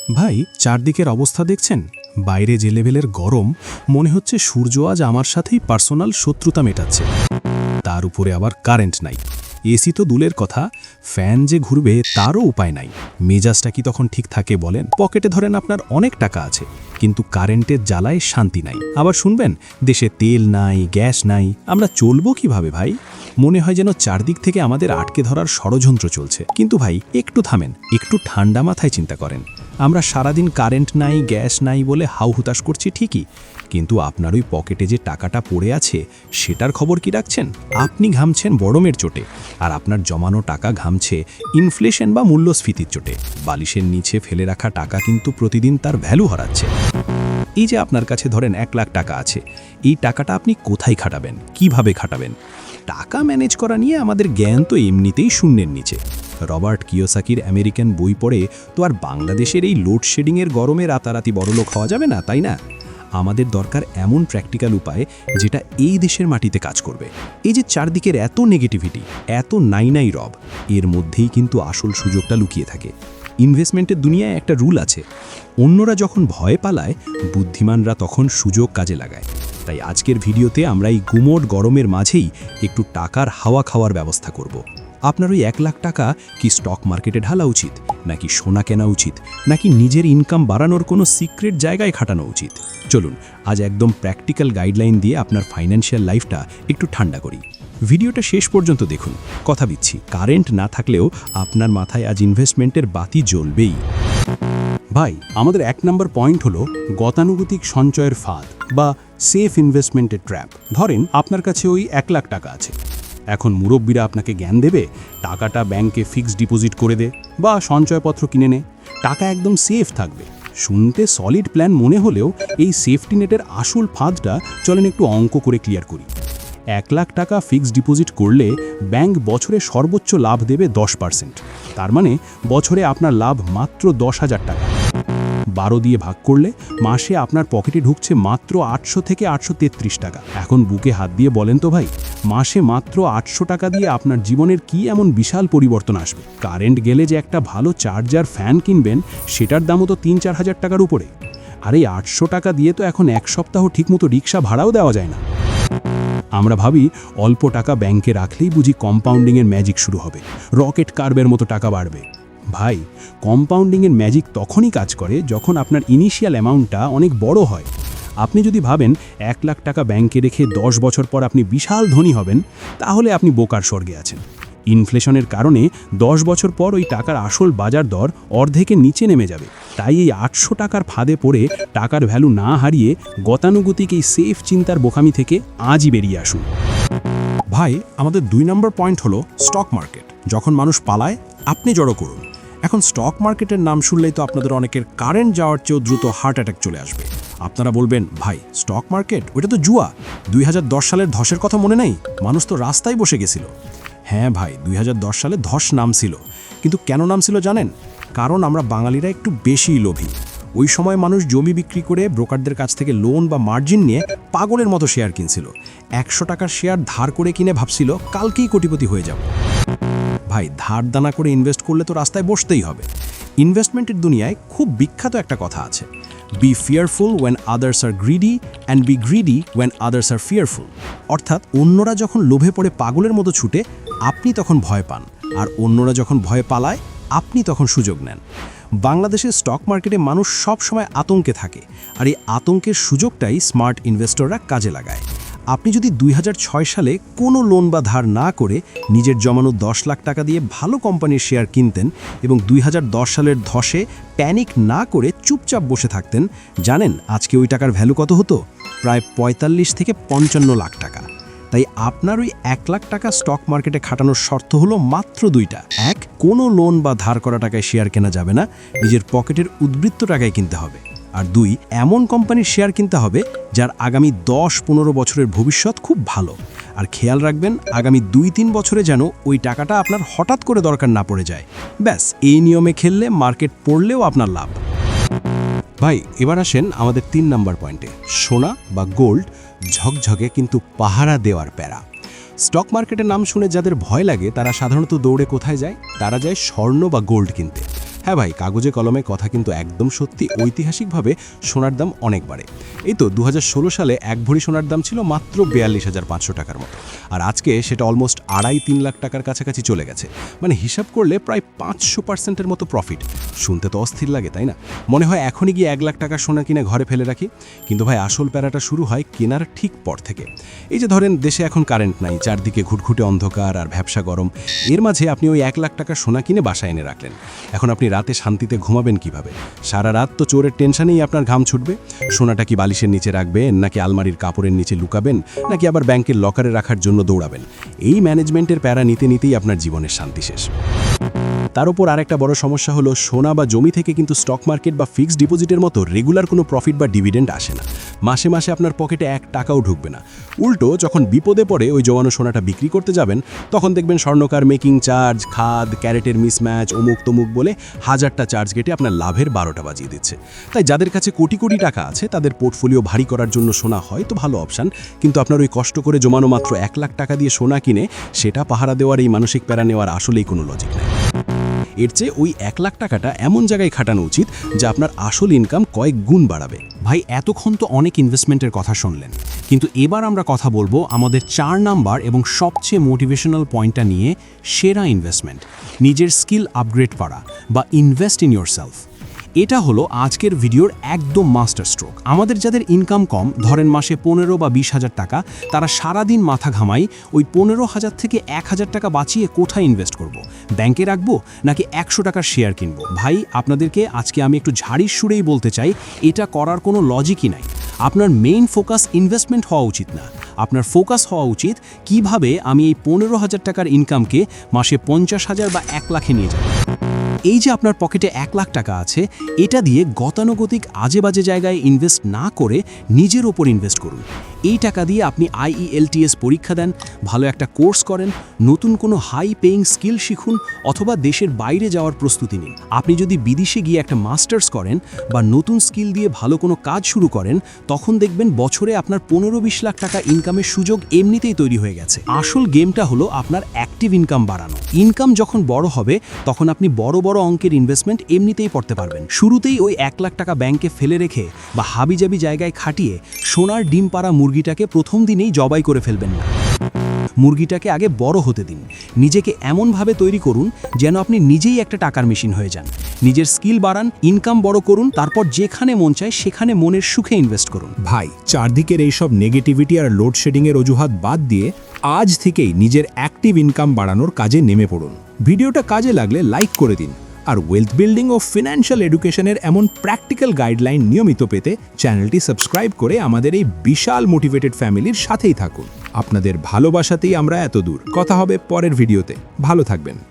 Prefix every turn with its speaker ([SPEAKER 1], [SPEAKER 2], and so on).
[SPEAKER 1] ভাই, চারদিকের অবস্থা দেখছেন? বাইরে যে লেভেলের গরম, মনে হচ্ছে সূর্য আজ আমার সাথেই পার্সোনাল শত্রুতা মেটাচ্ছে। তার উপরে আবার কারেন্ট নাই। এসি তো দূরের কথা, ফ্যান যে ঘুরবে তারও উপায় নাই। মেজাজটা কি তখন ঠিক থাকে বলেন? পকেটে ধরেন আপনার অনেক টাকা আছে, কিন্তু কারেন্টের জ্বালায় শান্তি নাই। আবার শুনবেন দেশে তেল নাই, গ্যাস নাই, আমরা চলবো কিভাবে ভাই? মনে হয় যেন চারদিক থেকে আমাদের আটকে ধরার ষড়যন্ত্র চলছে। কিন্তু ভাই একটু থামেন, একটু ঠান্ডা মাথায় চিন্তা করেন। আমরা সারাদিন কারেন্ট নাই, গ্যাস নাই বলে হাউ হুতাশ করছি ঠিকই, কিন্তু আপনার ওই পকেটে যে টাকাটা পড়ে আছে সেটার খবর কি রাখছেন? আপনি ঘামছেন গরমের চোটে, আর আপনার জমানো টাকা ঘামছে ইনফ্লেশন বা মূল্যস্ফীতির চোটে। বালিশের নিচে ফেলে রাখা টাকা কিন্তু প্রতিদিন তার ভ্যালু হারাচ্ছে। এই যে আপনার কাছে ধরেন 1 লাখ টাকা আছে, এই টাকাটা আপনি কোথায় খাটাবেন, কিভাবে খাটাবেন? টাকা ম্যানেজ করা নিয়ে আমাদের জ্ঞান তো এমনিতেই শূন্যের নিচে। রবার্ট কিওসাকির আমেরিকান বই পড়ে তো আর বাংলাদেশের এই লোডশেডিংয়ের গরমে রাতারাতি বড়লোক হওয়া যাবে না, তাই না? আমাদের দরকার এমন প্র্যাকটিক্যাল উপায় যেটা এই দেশের মাটিতে কাজ করবে। এই যে চারদিকের এত নেগেটিভিটি, এত নাই রব, এর মধ্যেই কিন্তু আসল সুযোগটা লুকিয়ে থাকে। ইনভেস্টমেন্টের দুনিয়ায় একটা রুল আছে, অন্যরা যখন ভয় পালায়, বুদ্ধিমানরা তখন সুযোগ কাজে লাগায়। তাই আজকের ভিডিওতে আমরা এই গুমোট গরমের মাঝেই একটু টাকার হাওয়া খাওয়ার ব্যবস্থা করব। আপনার ওই 1 লাখ টাকা কি স্টক মার্কেটে ঢালা উচিত, নাকি সোনা কেনা উচিত, নাকি নিজের ইনকাম বাড়ানোর কোনো সিক্রেট জায়গায় খাটানো উচিত? চলুন আজ একদম প্র্যাকটিক্যাল গাইডলাইন দিয়ে আপনার ফাইন্যান্সিয়াল লাইফটা একটু ঠান্ডা করি। ভিডিওটা শেষ পর্যন্ত দেখুন। কথা দিচ্ছি, কারেন্ট না থাকলেও আপনার মাথায় আজ ইনভেস্টমেন্টের বাতি জ্বলবেই। ভাই, আমাদের 1 নম্বর পয়েন্ট হলো গতানুগতিক সঞ্চয়ের ফাঁদ বা সেফ ইনভেস্টমেন্টের ট্র্যাপ। ধরেন আপনার কাছে ওই 1 লাখ টাকা আছে। এখন মুরব্বীরা আপনাকে জ্ঞান দেবে, টাকাটা ব্যাংকে ফিক্সড ডিপোজিট করে দে বা সঞ্চয়পত্র কিনে নে, টাকা একদম সেফ থাকবে। শুনতে সলিড প্ল্যান মনে হলেও এই সেফটি নেটের আসল ফাঁদটা চলেন একটু অঙ্ক করে ক্লিয়ার করি। 1 লাখ টাকা ফিক্সড ডিপোজিট করলে ব্যাংক বছরে সর্বোচ্চ লাভ দেবে 10%। তার মানে বছরে আপনার লাভ মাত্র 10,000 টাকা। 12 দিয়ে ভাগ করলে মাসে আপনার পকেটে ঢুকছে মাত্র 800 থেকে 833 টাকা। এখন বুকে হাত দিয়ে বলেন তো ভাই, মাসে মাত্র 800 টাকা দিয়ে আপনার জীবনের কি এমন বিশাল পরিবর্তন আসবে? কারেন্ট গেলে যে একটা ভালো চার্জার ফ্যান কিনবেন, সেটার দামও তো 3-4 হাজার টাকার উপরে। আর এই 800 টাকা দিয়ে তো এখন 1 সপ্তাহ ঠিকমতো রিক্সা ভাড়াও দেওয়া যায় না। আমরা ভাবি অল্প টাকা ব্যাংকে রাখলেই বুঝি কম্পাউন্ডিংয়ের ম্যাজিক শুরু হবে, রকেট কার্বের মতো টাকা বাড়বে। ভাই, কম্পাউন্ডিংয়ের ম্যাজিক তখনই কাজ করে যখন আপনার ইনিশিয়াল অ্যামাউন্টটা অনেক বড় হয়। আপনি যদি ভাবেন 1 লাখ টাকা ব্যাংকে রেখে 10 বছর পর আপনি বিশাল ধনী হবেন, তাহলে আপনি বোকার স্বর্গে আছেন। ইনফ্লেশনের কারণে 10 বছর পর ওই টাকার আসল বাজার দর অর্ধেকের নিচে নেমে যাবে। তাই এই 800 টাকার ফাঁদে পড়ে টাকার ভ্যালু না হারিয়ে গতানুগতিক এই সেফ চিন্তার বোকামি থেকে আজই বেরিয়ে আসুন।
[SPEAKER 2] ভাই, আমাদের 2 নম্বর পয়েন্ট হলো স্টক মার্কেট। যখন মানুষ পালায়, আপনি জড়ো করুন। এখন স্টক মার্কেটের নাম শুনলেই তো আপনাদের অনেকের কারেন্ট যাওয়ার চেয়েও দ্রুত হার্ট অ্যাটাক চলে আসবে। আপনারা বলবেন, ভাই স্টক মার্কেট ওটা তো জুয়া। 2010 সালের ধসের কথা মনে নেই? মানুষ তো রাস্তায় বসে গেছিল। হ্যাঁ ভাই, 2010 সালে ধস নামছিল, কিন্তু কেন নামছিল জানেন? কারণ আমরা বাঙালিরা একটু বেশিই লোভী। ওই সময় মানুষ জমি বিক্রি করে ব্রোকারদের কাছ থেকে লোন বা মার্জিন নিয়ে পাগলের মতো শেয়ার কিনছিল। 100 টাকার শেয়ার ধার করে কিনে ভাবছিল কালকেই কোটিপতি হয়ে যাব। ভাই, ধার দানা করে ইনভেস্ট করলে তো রাস্তায় বসতেই হবে। ইনভেস্টমেন্টের দুনিয়ায় খুব বিখ্যাত একটা কথা আছে, be fearful when others are greedy and be greedy when others are fearful. অর্থাৎ অন্যরা যখন লোভে পড়ে পাগলের মতো ছুটে, আপনি তখন ভয় পান, আর অন্যরা যখন ভয় পালায়, আপনি তখন সুযোগ নেন। বাংলাদেশের স্টক মার্কেটে মানুষ সব সময় আতঙ্কে থাকে, আর এই আতঙ্কের সুযোগটাই স্মার্ট ইনভেস্টররা কাজে লাগায়। আপনি যদি 2006 সালে কোনো লোন বা ধার না করে নিজের জমানো 10 লাখ টাকা দিয়ে ভালো কোম্পানির শেয়ার কিনতেন এবং 2010 সালের ধসে প্যানিক না করে চুপচাপ বসে থাকতেন, জানেন আজকে ওই টাকার ভ্যালু কত হতো? প্রায় 45 থেকে 55 লাখ টাকা। তাই আপনার ওই 1 লাখ টাকা স্টক মার্কেটে খাটানোর শর্ত হলো মাত্র 2টা। 1, কোনো লোন বা ধার করা টাকায় শেয়ার কেনা যাবে না, নিজের পকেটের উদ্বৃত্ত টাকায় কিনতে হবে। আর 2, এমন কোম্পানির শেয়ার কিনতে হবে যার আগামী 10-15 বছরের ভবিষ্যৎ খুব ভালো। আর খেয়াল রাখবেন, আগামী 2-3 বছরে যেন ওই টাকাটা আপনার হঠাৎ করে দরকার না পড়ে যায়। ব্যাস, এই নিয়মে খেললে মার্কেট পড়লেও আপনার লাভ।
[SPEAKER 1] ভাই, এবার আসেন আমাদের 3 নম্বর পয়েন্টে, সোনা বা গোল্ড, ঝকঝকে কিন্তু পাহারা দেওয়ার প্যারা। স্টক মার্কেটের নাম শুনে যাদের ভয় লাগে তারা সাধারণত দৌড়ে কোথায় যায়? তারা যায় স্বর্ণ বা গোল্ড কিনতে।
[SPEAKER 2] হ্যাঁ ভাই, কাগজে কলমে কথা কিন্তু একদম সত্যি। ঐতিহাসিকভাবে সোনার দাম অনেক বাড়ে। এই তো 2016 সালে 1 ভরি সোনার দাম ছিল মাত্র 42,500 টাকার মতো, আর আজকে সেটা অলমোস্ট 2.5-3 লাখ টাকার কাছাকাছি চলে গেছে। মানে হিসাব করলে প্রায় 500% মতো প্রফিট। শুনতে তো অস্থির লাগে, তাই না? মনে হয় এখনই গিয়ে 1 লাখ টাকার সোনা কিনে ঘরে ফেলে রাখি। কিন্তু ভাই, আসল প্যারাটা শুরু হয় কেনার ঠিক পর থেকে। এই যে ধরেন, দেশে এখন কারেন্ট নাই, চারদিকে ঘুটঘুটে অন্ধকার আর ব্যবসা গরম। এর মাঝে আপনি ওই 1 লাখ টাকার সোনা কিনে বাসায় এনে রাখলেন। এখন আপনি রাতে শান্তিতে ঘুমাবেন কিভাবে? সারা রাত তো চোরের টেনশনেই আপনার ঘাম ছুটবে। সোনাটা কি বালিশের নিচে রাখবেন, নাকি আলমারির কাপড়ের নিচে লুকাবেন, নাকি আবার ব্যাংকের লকারে রাখার জন্য দৌড়াবেন? এই ম্যানেজমেন্টের প্যারা নিতে নিতেই আপনার জীবনের শান্তি শেষ। তার উপর আরেকটা বড় সমস্যা হলো, সোনা বা জমি থেকে কিন্তু স্টক মার্কেট বা ফিক্সড ডিপোজিটের মতো রেগুলার কোনো প্রফিট বা ডিভিডেন্ড আসে না। মাসে মাসে আপনার পকেটে 1 টাকাও ঢুকবে না। উল্টো যখন বিপদে পড়ে ওই জমানো সোনাটা বিক্রি করতে যাবেন, তখন দেখবেন স্বর্ণকার মেকিং চার্জ, খাদ, ক্যারেটের মিসম্যাচ, অমুক তমুক বলে 1000টা চার্জ কেটে আপনার লাভের 12টা বাজিয়ে দিচ্ছে। তাই যাদের কাছে কোটি কোটি টাকা আছে, তাদের পোর্টফোলিও ভারী করার জন্য সোনা হয়তো ভালো অপশান, কিন্তু আপনার ওই কষ্ট করে জমানো মাত্র 1 লাখ টাকা দিয়ে সোনা কিনে সেটা পাহারা দেওয়ার এই মানসিক প্যারা নেওয়ার আসলেই কোনো লজিক নেই। এর চেয়ে ওই 1 লাখ টাকাটা এমন জায়গায় খাটানো উচিত যা আপনার আসল ইনকাম কয়েক গুণ বাড়াবে।
[SPEAKER 1] ভাই, এতক্ষণ তো অনেক ইনভেস্টমেন্টের কথা শুনলেন, কিন্তু এবার আমরা কথা বলবো আমাদের 4 নাম্বার এবং সবচেয়ে মোটিভেশনাল পয়েন্টটা নিয়ে, সেরা ইনভেস্টমেন্ট, নিজের স্কিল আপগ্রেড করা বা ইনভেস্ট ইন ইয়োরসেলফ। এটা হলো আজকের ভিডিওর একদম মাস্টার স্ট্রোক। আমাদের যাদের ইনকাম কম, ধরেন মাসে 15 বা 20,000 টাকা, তারা সারাদিন মাথা ঘামাই ওই 15,000 থেকে 1,000 টাকা বাঁচিয়ে কোথায় ইনভেস্ট করব, ব্যাংকে রাখবো নাকি 100 টাকার শেয়ার কিনবো। ভাই, আপনাদেরকে আজকে আমি একটু ঝাড়ির সুরেই বলতে চাই, এটা করার কোনো লজিকই নাই। আপনার মেইন ফোকাস ইনভেস্টমেন্ট হওয়া উচিত না। আপনার ফোকাস হওয়া উচিত কিভাবে আমি এই 15,000 টাকার ইনকামকে মাসে 50,000 বা 1 লাখে নিয়ে যাব। এই যে আপনার পকেটে 1 লাখ টাকা আছে, এটা দিয়ে গতানুগতিক আজে বাজে জায়গায় ইনভেস্ট না করে নিজের ওপর ইনভেস্ট করুন। এই টাকা দিয়ে আপনি IELTS পরীক্ষা দেন, ভালো একটা কোর্স করেন, নতুন কোনো হাই পেইং স্কিল শিখুন, অথবা দেশের বাইরে যাওয়ার প্রস্তুতি নিন। আপনি যদি বিদেশে গিয়ে একটা মাস্টার্স করেন বা নতুন স্কিল দিয়ে ভালো কোনো কাজ শুরু করেন, তখন দেখবেন বছরে আপনার 15-20 লাখ টাকা ইনকামের সুযোগ এমনিতেই তৈরি হয়ে গেছে। আসল গেমটা হলো আপনার অ্যাক্টিভ ইনকাম বাড়ানো। ইনকাম যখন বড় হবে, তখন আপনি বড় বড় অঙ্কের ইনভেস্টমেন্ট এমনিতেই করতে পারবেন। শুরুতেই ওই 1 লাখ টাকা ব্যাংকে ফেলে রেখে বা হাবিজাবি জায়গায় খাটিয়ে সোনার ডিম পাড়া মুরগিটাকে প্রথম দিনেই জবাই করে ফেলবেন না। মুরগিটাকে আগে বড় হতে দিন। নিজেকে এমনভাবে তৈরি করুন যেন আপনি নিজেই একটা টাকার মেশিন হয়ে যান। নিজের স্কিল বাড়ান, ইনকাম বড় করুন, তারপর যেখানে মন চায় সেখানে মনের সুখে ইনভেস্ট করুন।
[SPEAKER 3] ভাই, চারদিকের এইসব নেগেটিভিটি আর লোডশেডিংয়ের অজুহাত বাদ দিয়ে আজ থেকেই নিজের অ্যাক্টিভ ইনকাম বাড়ানোর কাজে নেমে পড়ুন। ভিডিওটা কাজে লাগলে লাইক করে দিন, আর ওয়েলথ বিল্ডিং ও ফিনান্সিয়াল এডুকেশনের এমন প্র্যাকটিক্যাল গাইডলাইন নিয়মিত পেতে চ্যানেলটি সাবস্ক্রাইব করে আমাদের এই বিশাল মোটিভেটেড ফ্যামিলির সাথেই থাকুন। আপনাদের ভালোবাসাতেই আমরা এত দূর। কথা হবে পরের ভিডিওতে। ভালো থাকবেন।